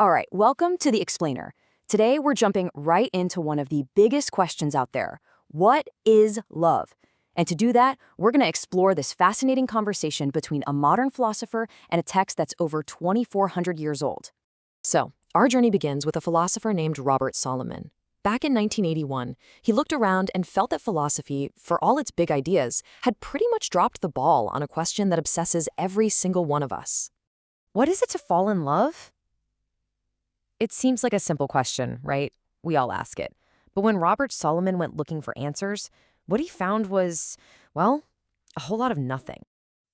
All right, welcome to The Explainer. Today we're jumping right into one of the biggest questions out there. What is love? And to do that, we're going to explore this fascinating conversation between a modern philosopher and a text that's over 2,400 years old. So, our journey begins with a philosopher named Robert Solomon. Back in 1981, he looked around and felt that philosophy, for all its big ideas, had pretty much dropped the ball on a question that obsesses every single one of us. What is it to fall in love? It seems like a simple question, right? We all ask it. But when Robert Solomon went looking for answers, what he found was, well, a whole lot of nothing.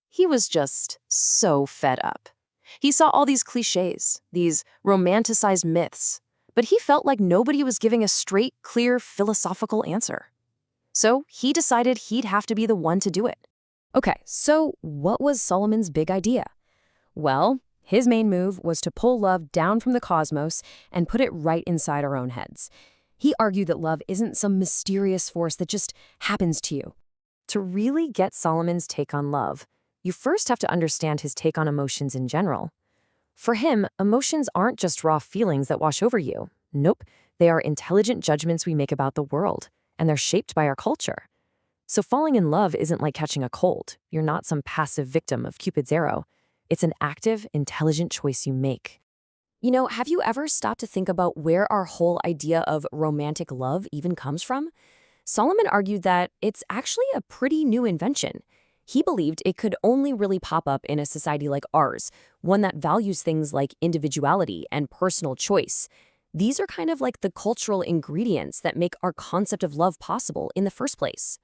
He was just so fed up. He saw all these cliches, these romanticized myths, but he felt like nobody was giving a straight, clear, philosophical answer. So he decided he'd have to be the one to do it. Okay, so what was Solomon's big idea? Well, his main move was to pull love down from the cosmos and put it right inside our own heads. He argued that love isn't some mysterious force that just happens to you. To really get Solomon's take on love, you first have to understand his take on emotions in general. For him, emotions aren't just raw feelings that wash over you. Nope, they are intelligent judgments we make about the world, and they're shaped by our culture. So falling in love isn't like catching a cold. You're not some passive victim of Cupid's arrow. It's an active, intelligent choice you make. You know, have you ever stopped to think about where our whole idea of romantic love even comes from? Solomon argued that it's actually a pretty new invention. He believed it could only really pop up in a society like ours, one that values things like individuality and personal choice. These are kind of like the cultural ingredients that make our concept of love possible in the first place.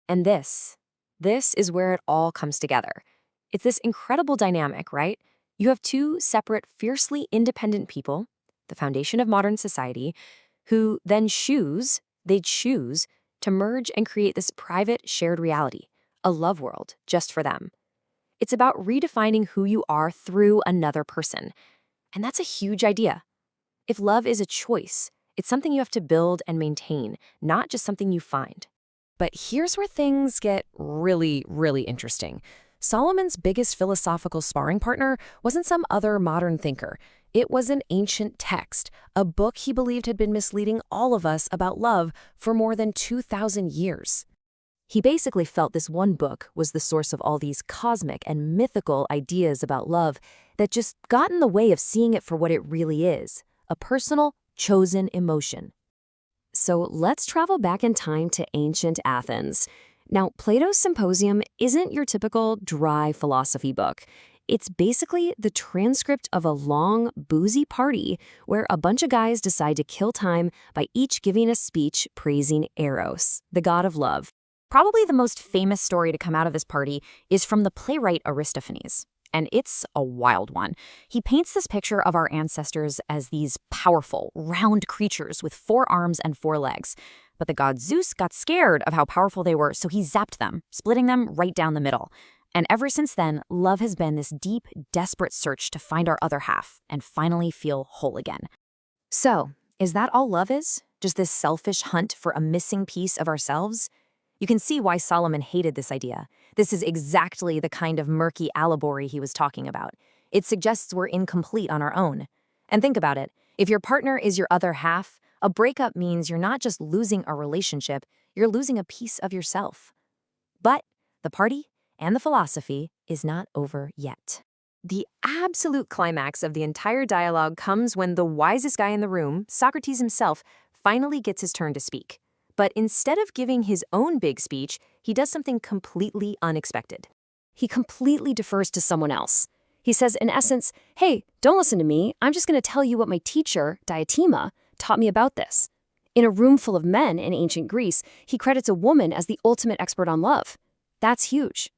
And this is where it all comes together. It's this incredible dynamic, right? You have two separate, fiercely independent people, the foundation of modern society, who then choose to merge and create this private, shared reality, a love world just for them. It's about redefining who you are through another person. And that's a huge idea. If love is a choice, it's something you have to build and maintain, not just something you find. But here's where things get really, really interesting. Solomon's biggest philosophical sparring partner wasn't some other modern thinker. It was an ancient text, a book he believed had been misleading all of us about love for more than 2,000 years. He basically felt this one book was the source of all these cosmic and mythical ideas about love that just got in the way of seeing it for what it really is, a personal, chosen emotion. So let's travel back in time to ancient Athens. Now, Plato's Symposium isn't your typical dry philosophy book. It's basically the transcript of a long, boozy party where a bunch of guys decide to kill time by each giving a speech praising Eros, the god of love. Probably the most famous story to come out of this party is from the playwright Aristophanes, and it's a wild one. He paints this picture of our ancestors as these powerful, round creatures with 4 arms and 4 legs. But the god Zeus got scared of how powerful they were, so he zapped them, splitting them right down the middle. And ever since then, love has been this deep, desperate search to find our other half and finally feel whole again. So, is that all love is? Just this selfish hunt for a missing piece of ourselves? You can see why Solomon hated this idea. This is exactly the kind of murky allegory he was talking about. It suggests we're incomplete on our own. And think about it. If your partner is your other half, a breakup means you're not just losing a relationship, you're losing a piece of yourself. But the party and the philosophy is not over yet. The absolute climax of the entire dialogue comes when the wisest guy in the room, Socrates himself, finally gets his turn to speak. But instead of giving his own big speech, he does something completely unexpected. He completely defers to someone else. He says, in essence, hey, don't listen to me. I'm just going to tell you what my teacher, Diotima, taught me about this. In a room full of men in ancient Greece, he credits a woman as the ultimate expert on love. That's huge.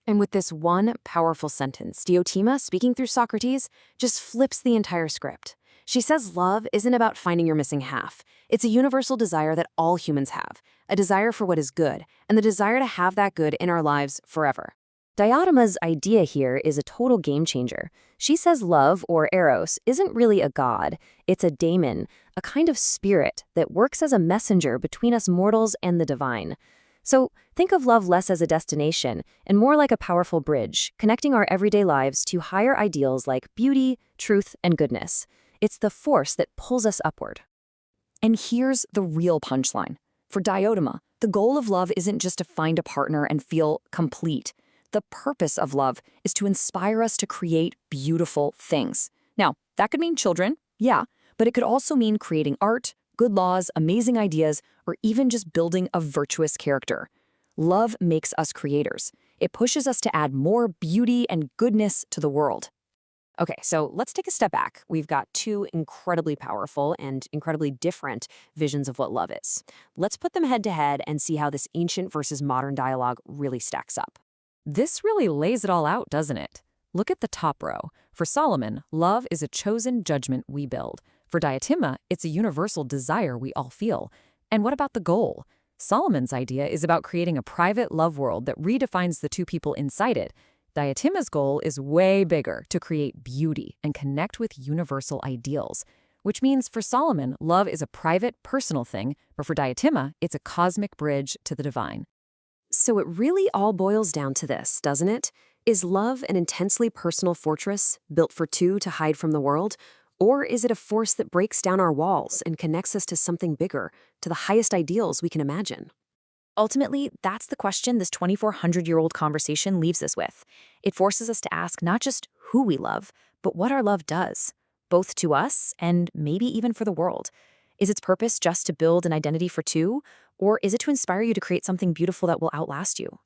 And with this one powerful sentence, Diotima, speaking through Socrates, just flips the entire script. She says love isn't about finding your missing half. It's a universal desire that all humans have, a desire for what is good, and the desire to have that good in our lives forever. Diotima's idea here is a total game changer. She says love, or eros, isn't really a god. It's a daemon, a kind of spirit that works as a messenger between us mortals and the divine. So think of love less as a destination and more like a powerful bridge, connecting our everyday lives to higher ideals like beauty, truth, and goodness. It's the force that pulls us upward. And here's the real punchline. For Diotima, the goal of love isn't just to find a partner and feel complete. The purpose of love is to inspire us to create beautiful things. Now, that could mean children, yeah, but it could also mean creating art, good laws, amazing ideas, or even just building a virtuous character. Love makes us creators. It pushes us to add more beauty and goodness to the world. Okay, so let's take a step back. We've got two incredibly powerful and incredibly different visions of what love is. Let's put them head to head and see how this ancient versus modern dialogue really stacks up. This really lays it all out, doesn't it? Look at the top row. For Solomon, love is a chosen judgment we build. For Diotima, it's a universal desire we all feel. And what about the goal? Solomon's idea is about creating a private love world that redefines the two people inside it. Diotima's goal is way bigger, to create beauty and connect with universal ideals. Which means for Solomon, love is a private, personal thing, but for Diotima, it's a cosmic bridge to the divine. So it really all boils down to this, doesn't it? Is love an intensely personal fortress, built for two to hide from the world? Or is it a force that breaks down our walls and connects us to something bigger, to the highest ideals we can imagine? Ultimately, that's the question this 2,400-year-old conversation leaves us with. It forces us to ask not just who we love, but what our love does, both to us and maybe even for the world. Is its purpose just to build an identity for two, or is it to inspire you to create something beautiful that will outlast you?